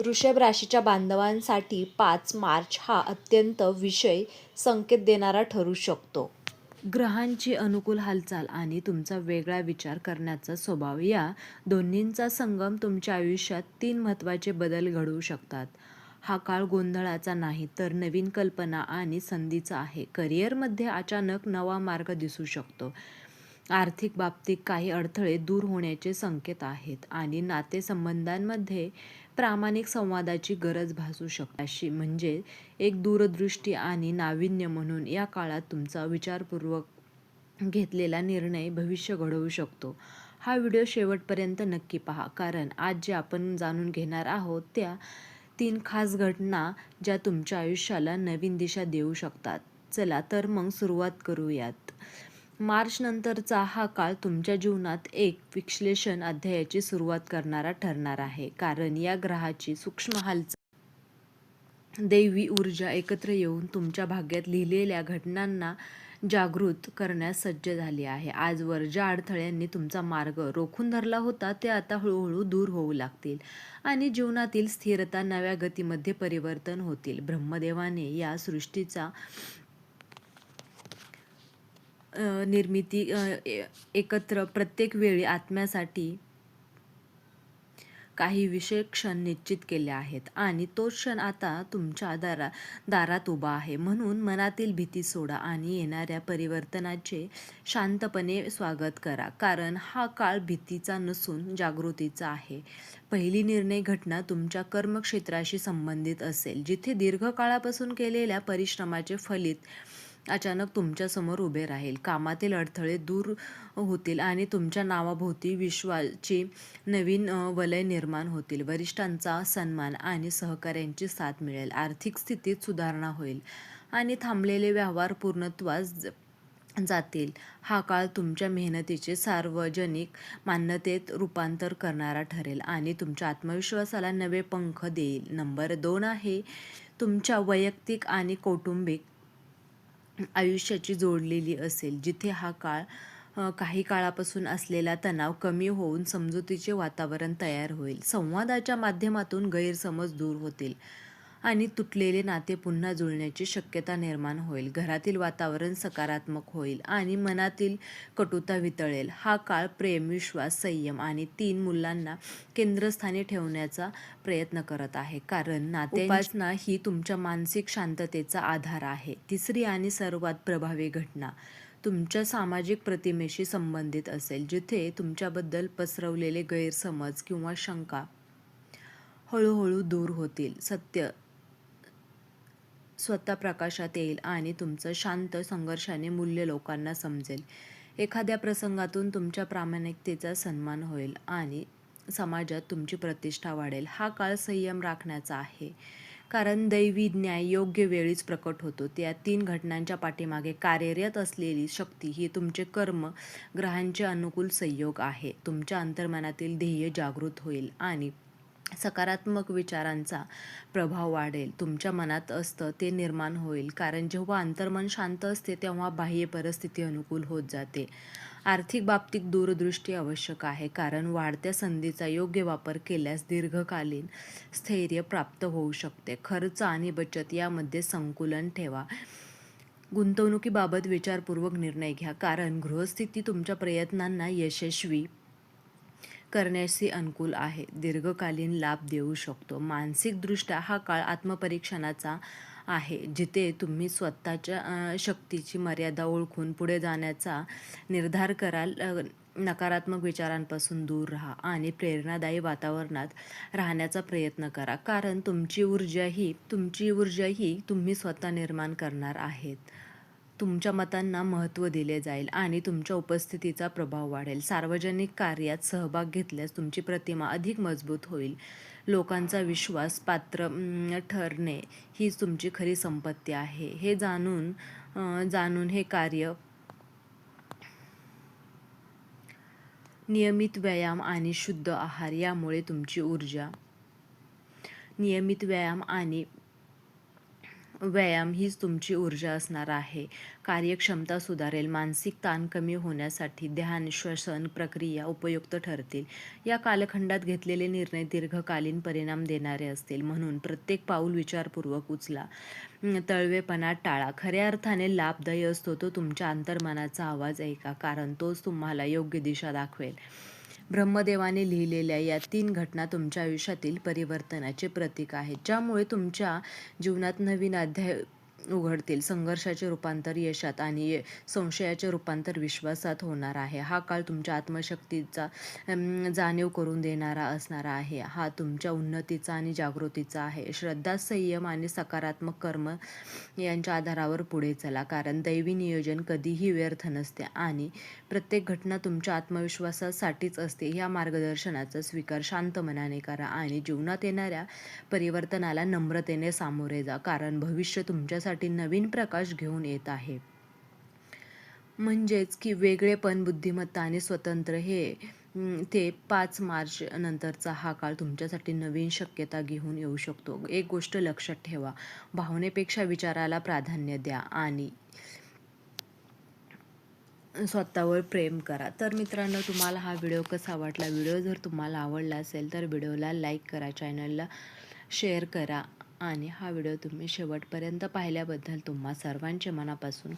वृषभ राशीच्या बांधवांसाठी 5 मार्च हा अत्यंत विषय संकेत देणारा ठरू शकतो. ग्रहांची अनुकूल हालचाल आणि तुमचा वेगळा विचार करण्याचा स्वभाव या दोन्हींचा संगम तुमच्या आयुष्यात 3 महत्त्वाचे बदल घडवू शकतात. हा काळ गोंधळाचा नाही तर नवीन कल्पना आणि संधीचा आहे. करिअरमध्ये अचानक नवा मार्ग दिसू शकतो. आर्थिक बाबतीत काही अडथळे दूर होण्याचे संकेत आहेत आणि नातेसंबंधांमध्ये प्रामाणिक संवादाची गरज भासू शकते. अशी म्हणजे एक दूरदृष्टी आणि नाविन्य म्हणून या काळात तुमचा विचारपूर्वक घेतलेला निर्णय भविष्य घडवू शकतो. हा व्हिडिओ शेवटपर्यंत नक्की पहा, कारण आज जे आपण जाणून घेणार आहोत त्या 3 खास घटना ज्या तुमच्या आयुष्याला नवीन दिशा देऊ शकतात. चला तर मग सुरुवात करूयात. मार्च नंतरचा हा काळ तुमच्या जीवनात एक विश्लेषण अध्यायाची सुरुवात करणारा ठरणार आहे, कारण या ग्रहाची सूक्ष्म हालचाल, दैवी ऊर्जा एकत्र येऊन तुमच्या भाग्यात लिहिलेल्या घटनांना जागृत करण्यास सज्ज झाली आहे. आजवर ज्या अडथळ्यांनी तुमचा मार्ग रोखून धरला होता ते आता हळूहळू दूर होऊ लागतील आणि जीवनातील स्थिरता नव्या गतीमध्ये परिवर्तन होतील. ब्रह्मदेवाने या सृष्टीचा निर्मिती एकत्र प्रत्येक वेळी आत्म्यासाठी काही विशेष क्षण निश्चित केले आहेत आणि तो क्षण आता तुमच्या दारात उभा आहे. म्हणून मनातील भीती सोडा आणि येणाऱ्या परिवर्तनाचे शांतपणे स्वागत करा, कारण हा काळ भीतीचा नसून जागृतीचा आहे. पहिली निर्णय घटना तुमच्या कर्मक्षेत्राशी संबंधित असेल, जिथे दीर्घकाळापासून केलेल्या परिश्रमाचे फलित अचानक तुमच्यासमोर उभे राहील. कामातील अडथळे दूर होतील आणि तुमच्या नावाभोवती विश्वाची नवीन वलय निर्माण होतील. वरिष्ठांचा सन्मान आणि सहकाऱ्यांची साथ मिळेल. आर्थिक स्थितीत सुधारणा होईल आणि थांबलेले व्यवहार पूर्णत्वास जातील. हा काळ तुमच्या मेहनतीचे सार्वजनिक मान्यतेत रूपांतर करणारा ठरेल आणि तुमच्या आत्मविश्वासाला नवे पंख देईल. नंबर 2 आहे तुमच्या वैयक्तिक आणि कौटुंबिक आयुष्याची जोडलेली असेल, जिथे हा काळ काही काळापासून असलेला तणाव कमी होऊन समजुतीचे वातावरण तयार होईल. संवादाच्या माध्यमातून गैरसमज दूर होतील आणि तुटलेले नाते पुन्हा जुळण्याची शक्यता निर्माण होईल. घरातील वातावरण सकारात्मक होईल आणि मनातील कटुता वितळेल. हा काळ प्रेम, विश्वास, संयम आणि 3 मूल्यांना केंद्रस्थानी ठेवण्याचा प्रयत्न करत आहे, कारण उपासना ही तुमच्या मानसिक शांततेचा आधार आहे. तिसरी आणि सर्वात प्रभावी घटना तुमच्या सामाजिक प्रतिमेशी संबंधित असेल, जिथे तुमच्याबद्दल पसरवलेले गैरसमज किंवा शंका हळूहळू दूर होतील. सत्य स्वतः प्रकाशात येईल आणि तुमचं शांत संघर्षाने मूल्य लोकांना समजेल. एखाद्या प्रसंगातून तुमच्या प्रामाणिकतेचा सन्मान होईल आणि समाजात तुमची प्रतिष्ठा वाढेल. हा काळ संयम राखण्याचा आहे, कारण दैवी न्याय योग्य वेळीच प्रकट होतो. त्या 3 घटनांच्या पाठीमागे कार्यरत असलेली शक्ती ही तुमचे कर्म, ग्रहांचे अनुकूल संयोग आहे. तुमच्या अंतर्मनातील ध्येय जागृत होईल आणि सकारात्मक विचारांचा प्रभाव वाढेल. तुमच्या मनात असतं ते निर्माण होईल, कारण जेव्हा अंतर्मन शांत असते तेव्हा बाह्य परिस्थिती अनुकूल होत जाते. आर्थिक बाबतीत दूरदृष्टी आवश्यक आहे, कारण वाढत्या संधीचा योग्य वापर केल्यास दीर्घकालीन स्थैर्य प्राप्त होऊ शकते. खर्च आणि बचत यामध्ये संतुलन ठेवा. गुंतवणुकीबाबत विचारपूर्वक निर्णय घ्या, कारण गृहस्थिती तुमच्या प्रयत्नांना यशस्वी करण्याशी अनुकूल आहे. दीर्घकालीन लाभ देऊ शकतो. मानसिकदृष्ट्या हा काळ आत्मपरीक्षणाचा आहे, जिथे तुम्ही स्वतःच्या शक्तीची मर्यादा ओळखून पुढे जाण्याचा निर्धार कराल. नकारात्मक विचारांपासून दूर राहा आणि प्रेरणादायी वातावरणात राहण्याचा प्रयत्न करा, कारण तुमची ऊर्जा ही तुम्ही स्वतः निर्माण करणार आहेत. तुमच्या मतांना महत्त्व दिले जाईल आणि तुमच्या उपस्थितीचा प्रभाव वाढेल. सार्वजनिक कार्यात सहभाग घेतल्यास तुमची प्रतिमा अधिक मजबूत होईल. लोकांचा विश्वास पात्र ठरणे हीच तुमची खरी संपत्ती आहे. हे जाणून हे कार्य नियमित व्यायाम आणि शुद्ध आहार यामुळे तुमची ऊर्जा नियमित व्यायाम आणि व्यायाम हीच तुमची ऊर्जा असणार आहे. कार्यक्षमता सुधारेल. मानसिक ताण कमी होण्यासाठी ध्यान, श्वसन प्रक्रिया उपयुक्त ठरतील. या कालखंडात घेतलेले निर्णय दीर्घकालीन परिणाम देणारे असतील. म्हणून प्रत्येक पाऊल विचारपूर्वक उचला. तळवेपणा टाळा. खऱ्या अर्थाने लाभदायी असतो तो तुमच्या अंतर्मनाचा आवाज ऐका, कारण तोच तुम्हाला योग्य दिशा दाखवेल. ब्रह्मदेवाने लिहिलेल्या या 3 घटना तुमच्या आयुष्यातील परिवर्तनाचे प्रतीक आहेत, ज्यामुळे तुमच्या जीवनात नवीन अध्याय उघडतील. संघर्षाचे रूपांतर यशात आणि संशयाचे रूपांतर विश्वासात होणार आहे. हा काळ तुमच्या आत्मशक्तीचा जाणीव करून देणारा असणार आहे. हा तुमच्या उन्नतीचा आणि जागृतीचा आहे. श्रद्धा, संयम आणि सकारात्मक कर्म यांच्या आधारावर पुढे चला, कारण दैवी नियोजन कधीही व्यर्थ नसते आणि प्रत्येक घटना तुमच्या आत्मविश्वासासाठीच असते. या मार्गदर्शनाचा स्वीकार शांत मनाने करा आणि जीवनात येणाऱ्या परिवर्तनाला नम्रतेने सामोरे जा, कारण भविष्य तुमच्यासाठी नवीन प्रकाश घेऊन येत आहे. म्हणजेच की वेगळेपण, बुद्धिमत्ता आणि स्वतंत्र ते 5 मार्च नंतरचा हा काळ तुमच्यासाठी नवीन शक्यता घेऊन येऊ शकतो. एक गोष्ट लक्षात ठेवा, भावनेपेक्षा विचाराला प्राधान्य द्या आणि स्वतःवर प्रेम करा. तर मित्रांनो, तुम्हाला हा व्हिडिओ कसा वाटला? व्हिडिओ जर तुम्हाला आवडला असेल तर व्हिडिओला लाईक करा, चॅनलला शेअर करा आणि हा व्हिडिओ तुम्ही शेवटपर्यंत पाहिल्याबद्दल तुम्हा सर्वांचे मनापासून